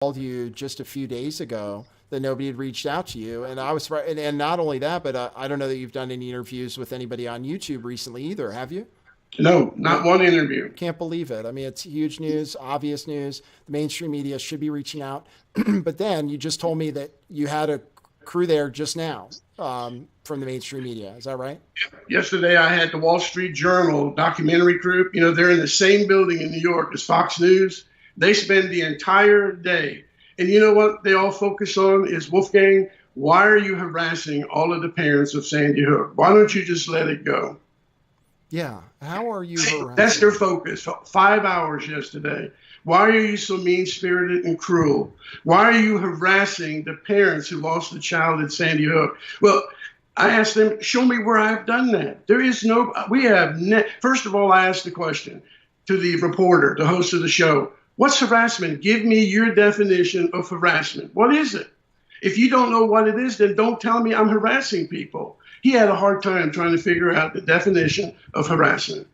called you just a few days ago that nobody had reached out to you. And I was, and not only that, but I don't know that you've done any interviews with anybody on YouTube recently either, have you? No, No. not one interview. Can't believe it. I mean, it's huge news, obvious news. The mainstream media should be reaching out. But then you just told me that you had a crew there just now from the mainstream media. Is that right? Yesterday, I had the Wall Street Journal documentary group. They're in the same building in New York as Fox News. They spend the entire day. And you know what they all focus on is, Wolfgang, why are you harassing all of the parents of Sandy Hook? Why don't you just let it go? Yeah. How are you That's their harassing? focus. 5 hours yesterday. Why are you so mean spirited and cruel? Why are you harassing the parents who lost a child at Sandy Hook? Well, I asked them, show me where I've done that. There is no, we have, first of all, I asked the question to the reporter, the host of the show, what's harassment? Give me your definition of harassment. What is it? If you don't know what it is, then don't tell me I'm harassing people. He had a hard time trying to figure out the definition of harassment.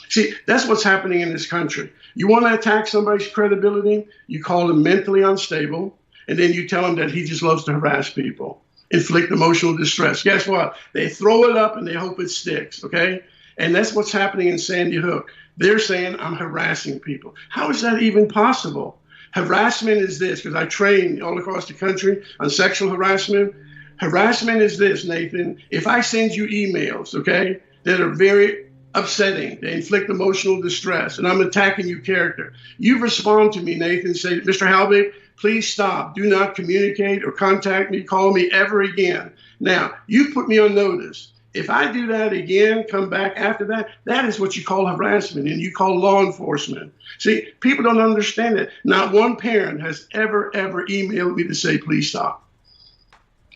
See, that's what's happening in this country. You want to attack somebody's credibility, you call them mentally unstable, and then you tell them that he just loves to harass people, inflict emotional distress. Guess what? They throw it up and they hope it sticks, okay? And that's what's happening in Sandy Hook. They're saying I'm harassing people. How is that even possible? Harassment is this, because I train all across the country on sexual harassment. Harassment is this, Nathan. If I send you emails, okay, that are very upsetting, they inflict emotional distress, and I'm attacking your character, you respond to me, Nathan, say, Mr. Halbig, please stop. Do not communicate or contact me, call me ever again. Now, you put me on notice. If I do that again, come back after that, that is what you call harassment and you call law enforcement. See, people don't understand it. Not one parent has ever emailed me to say, please stop.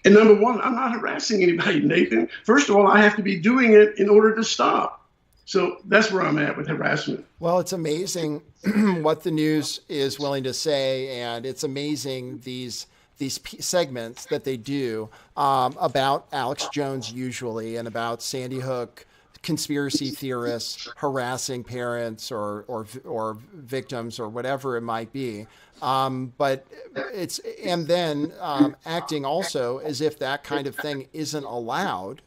And number one, I'm not harassing anybody, Nathan. First of all, I have to be doing it in order to stop. So that's where I'm at with harassment. Well, it's amazing what the news is willing to say, and it's amazing these segments that they do about Alex Jones usually, and about Sandy Hook conspiracy theorists harassing parents or victims or whatever it might be. But it's and then acting also as if that kind of thing isn't allowed,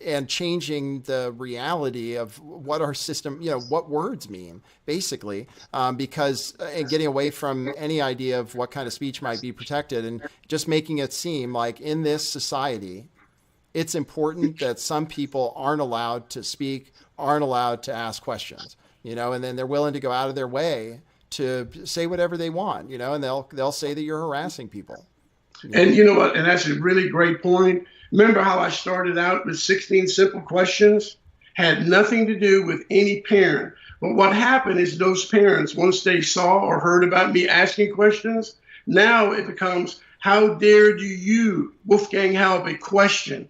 and changing the reality of what our system, what words mean, basically, because and getting away from any idea of what kind of speech might be protected, and just making it seem like in this society, it's important that some people aren't allowed to speak, aren't allowed to ask questions, and then they're willing to go out of their way to say whatever they want, and they'll say that you're harassing people. And you know what? And that's a really great point. Remember how I started out with 16 simple questions? Had nothing to do with any parent. But what happened is those parents, once they saw or heard about me asking questions, now it becomes, how dare do you, Wolfgang Halbig, question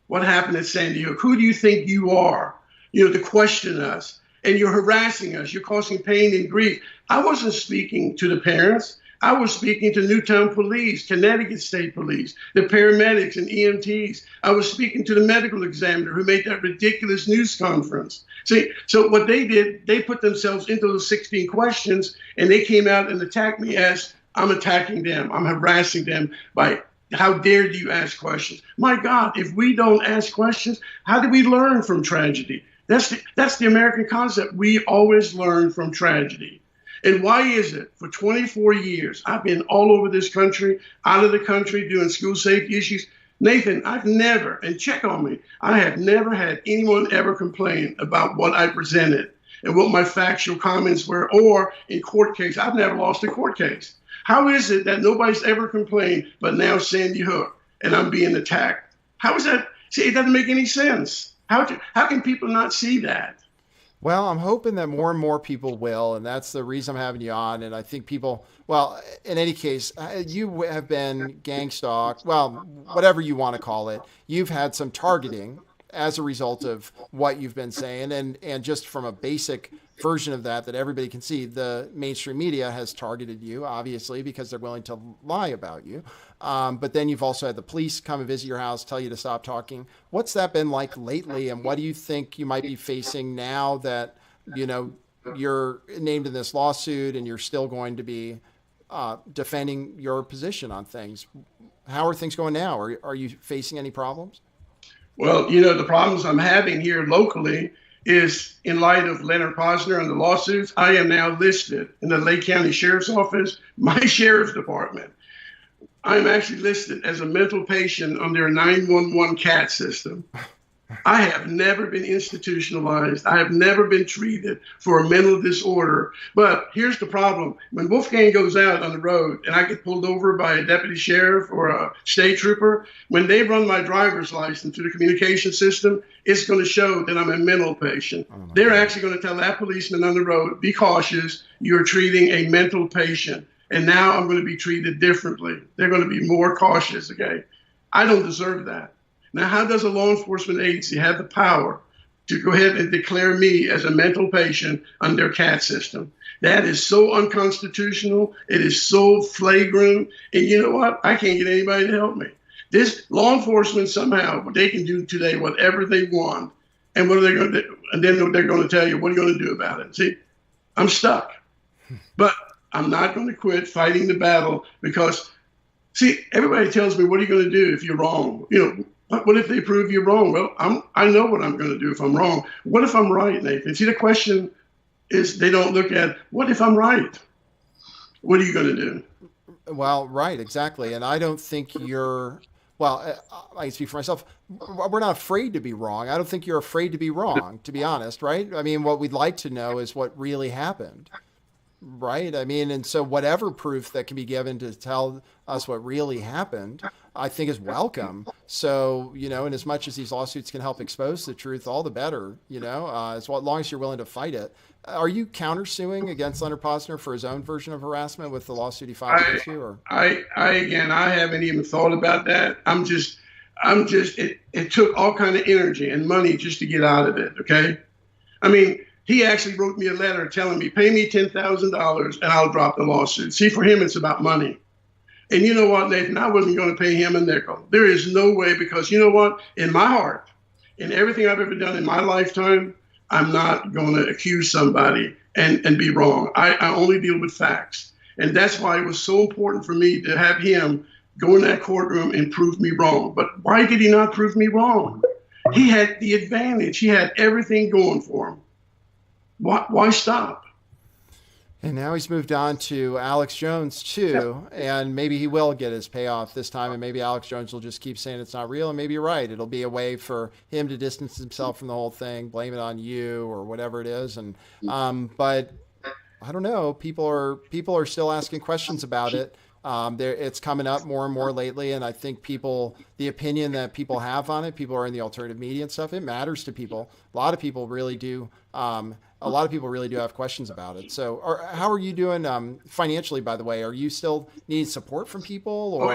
what happened at Sandy Hook? Who do you think you are, to question us? And you're harassing us. You're causing pain and grief. I wasn't speaking to the parents. I was speaking to Newtown Police, Connecticut State Police, the paramedics and EMTs. I was speaking to the medical examiner who made that ridiculous news conference. See, so what they did, they put themselves into those 16 questions, and they came out and attacked me as I'm attacking them. I'm harassing them by, how dare you ask questions? My God, if we don't ask questions, how do we learn from tragedy? That's the American concept. We always learn from tragedy. And why is it? For 24 years, I've been all over this country, out of the country, doing school safety issues. Nathan, I've never, and check on me, I have never had anyone ever complain about what I presented and what my factual comments were, or in court case. I've never lost a court case. How is it that nobody's ever complained, but now Sandy Hook, and I'm being attacked? How is that? See, it doesn't make any sense. How can people not see that? Well, I'm hoping that more and more people will, and that's the reason I'm having you on. And I think people, well, in any case, you have been gang stalked, well, whatever you want to call it. You've had some targeting as a result of what you've been saying, and just from a basic version of that everybody can see, the mainstream media has targeted you, obviously, because they're willing to lie about you. But then you've also had the police come and visit your house, tell you to stop talking. What's that been like lately? And what do you think you might be facing now that, you're named in this lawsuit and you're still going to be defending your position on things. How are things going now? Are you facing any problems? Well, you know, the problems I'm having here locally is in light of Leonard Posner and the lawsuits, I am now listed in the Lake County Sheriff's Office, my sheriff's department. I'm actually listed as a mental patient on their 911 CAT system. I have never been institutionalized. I have never been treated for a mental disorder. But here's the problem. When Wolfgang goes out on the road and I get pulled over by a deputy sheriff or a state trooper, when they run my driver's license through the communication system, it's going to show that I'm a mental patient. They're actually going to tell that policeman on the road, be cautious, you're treating a mental patient. And now I'm going to be treated differently. They're going to be more cautious, okay? I don't deserve that. Now, how does a law enforcement agency have the power to go ahead and declare me as a mental patient on their CAT system? That is so unconstitutional. It is so flagrant. And you know what? I can't get anybody to help me. This law enforcement somehow, they can do today whatever they want. And what are they going to do? And then they're going to tell you, what are you going to do about it? See, I'm stuck. But I'm not going to quit fighting the battle because, see, everybody tells me, what are you going to do if you're wrong? You know, what if they prove you're wrong? Well, I know what I'm going to do if I'm wrong. What if I'm right, Nathan? See, the question is they don't look at, what if I'm right? What are you going to do? Well, right, exactly. And I don't think you're, well, I can speak for myself. We're not afraid to be wrong. I don't think you're afraid to be wrong, to be honest, right? I mean, what we'd like to know is what really happened. Right. I mean, and so whatever proof that can be given to tell us what really happened, I think is welcome. So, you know, and as much as these lawsuits can help expose the truth, all the better, you know, as long as you're willing to fight it. Are you countersuing against Leonard Posner for his own version of harassment with the lawsuit he filed against you? Or? I haven't even thought about that. It took all kind of energy and money just to get out of it. Okay. I mean, he actually wrote me a letter telling me, pay me $10,000 and I'll drop the lawsuit. See, for him, it's about money. And you know what, Nathan, I wasn't going to pay him a nickel. There is no way, because you know what, in my heart, in everything I've ever done in my lifetime, I'm not going to accuse somebody and be wrong. I only deal with facts. And that's why it was so important for me to have him go in that courtroom and prove me wrong. But why did he not prove me wrong? He had the advantage. He had everything going for him. Why stop? And now he's moved on to Alex Jones too, and maybe he will get his payoff this time, and maybe Alex Jones will just keep saying it's not real, and maybe you're right. It'll be a way for him to distance himself from the whole thing, blame it on you or whatever it is. And but I don't know. People are still asking questions about it. It's coming up more and more lately, and I think the opinion that people have on it, people are in the alternative media and stuff, it matters to people. A lot of people really do. A lot of people really do have questions about it. So, how are you doing financially, by the way? Are you still needing support from people? Or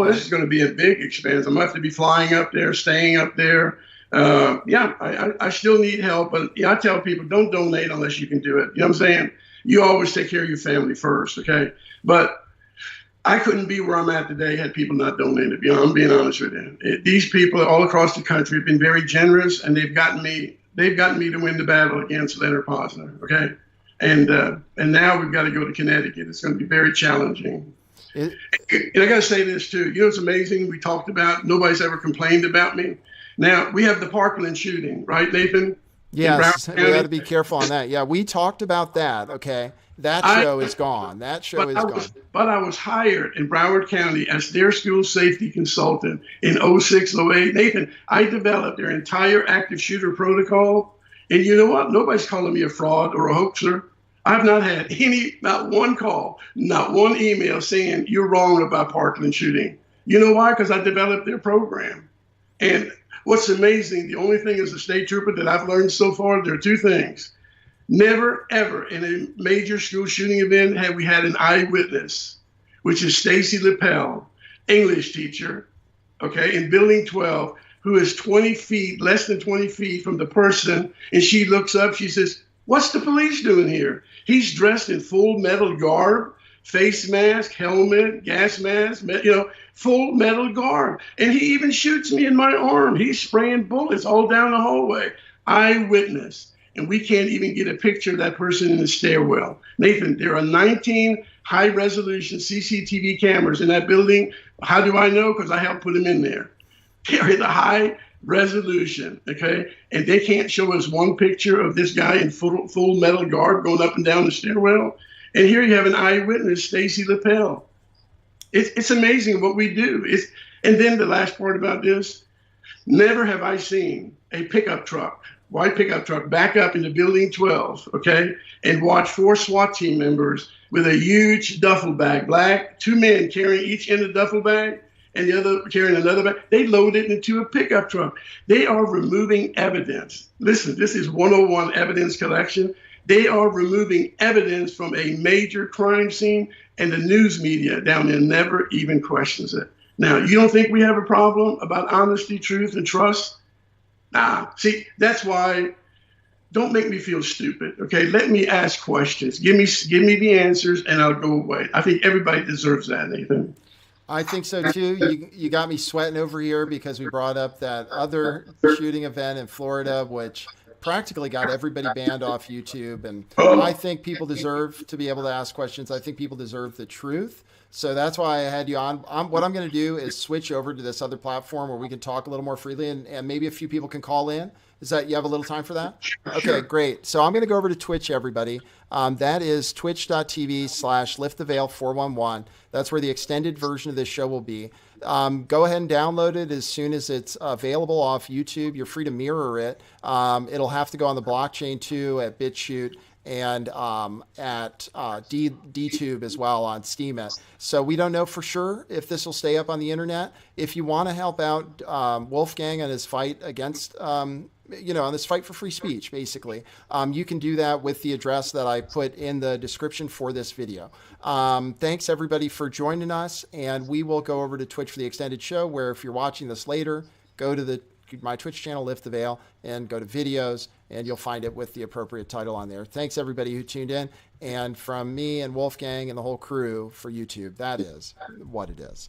this is going to be a big expense. I'm going to have to be flying up there, staying up there. I still need help. But I tell people, don't donate unless you can do it. You know what I'm saying? You always take care of your family first, okay? But I couldn't be where I'm at today had people not donated. I'm being honest with you. These people all across the country have been very generous, and they've gotten me to win the battle against Leonard Posner, okay? And now we've got to go to Connecticut. It's going to be very challenging. And I got to say this, too. You know, it's amazing. We talked about nobody's ever complained about me. Now, we have the Parkland shooting, right, Nathan? Yes, we got to be careful on that. Yeah, we talked about that, okay? That show is gone. That show is gone. But I was hired in Broward County as their school safety consultant in 06, 08. Nathan, I developed their entire active shooter protocol. And you know what? Nobody's calling me a fraud or a hoaxer. I've not had not one call, not one email saying you're wrong about Parkland shooting. You know why? Because I developed their program. And what's amazing, the only thing as a state trooper that I've learned so far, there are two things. Never, ever in a major school shooting event have we had an eyewitness, which is Stacy Lepel, English teacher, okay, in Building 12, who is 20 feet, less than 20 feet from the person, and she looks up, she says, "What's the police doing here?" He's dressed in full metal garb, face mask, helmet, gas mask, full metal garb. And he even shoots me in my arm. He's spraying bullets all down the hallway. Eyewitness. and we can't even get a picture of that person in the stairwell. Nathan, there are 19 high resolution CCTV cameras in that building. How do I know? Because I helped put them in there. They're in the high resolution, okay? And they can't show us one picture of this guy in full metal garb going up and down the stairwell. And here you have an eyewitness, Stacy Lapel. It's amazing what we do. And then the last part about this, never have I seen a pickup truck, white pickup truck, back up into Building 12, okay, and watch 4 SWAT team members with a huge duffel bag, black, 2 men carrying each in a duffel bag, and the other carrying another bag. They load it into a pickup truck. They are removing evidence. Listen, this is 101 evidence collection. They are removing evidence from a major crime scene, and the news media down there never even questions it. Now, you don't think we have a problem about honesty, truth, and trust? Nah. See, that's why don't make me feel stupid, okay? Let me ask questions. Give me the answers, and I'll go away. I think everybody deserves that, Nathan. I think so too. You got me sweating over here because we brought up that other shooting event in Florida, which practically got everybody banned off YouTube. And I think people deserve to be able to ask questions. I think people deserve the truth. So that's why I had you on. What I'm going to do is switch over to this other platform where we can talk a little more freely, and maybe a few people can call in. Is that, you have a little time for that? Okay, great. So I'm going to go over to Twitch, everybody. That is twitch.tv/lifttheveil411. That's where the extended version of this show will be. Go ahead and download it as soon as it's available off YouTube. You're free to mirror it. It'll have to go on the blockchain too at BitChute and at DTube as well on Steemit. So we don't know for sure if this will stay up on the internet. If you want to help out Wolfgang on his fight against, on this fight for free speech, basically, you can do that with the address that I put in the description for this video. Thanks everybody for joining us, and we will go over to Twitch for the extended show, where if you're watching this later, go to my Twitch channel, Lift the Veil, and go to videos, and you'll find it with the appropriate title on there. Thanks everybody who tuned in, and from me and Wolfgang and the whole crew for YouTube, that is what it is.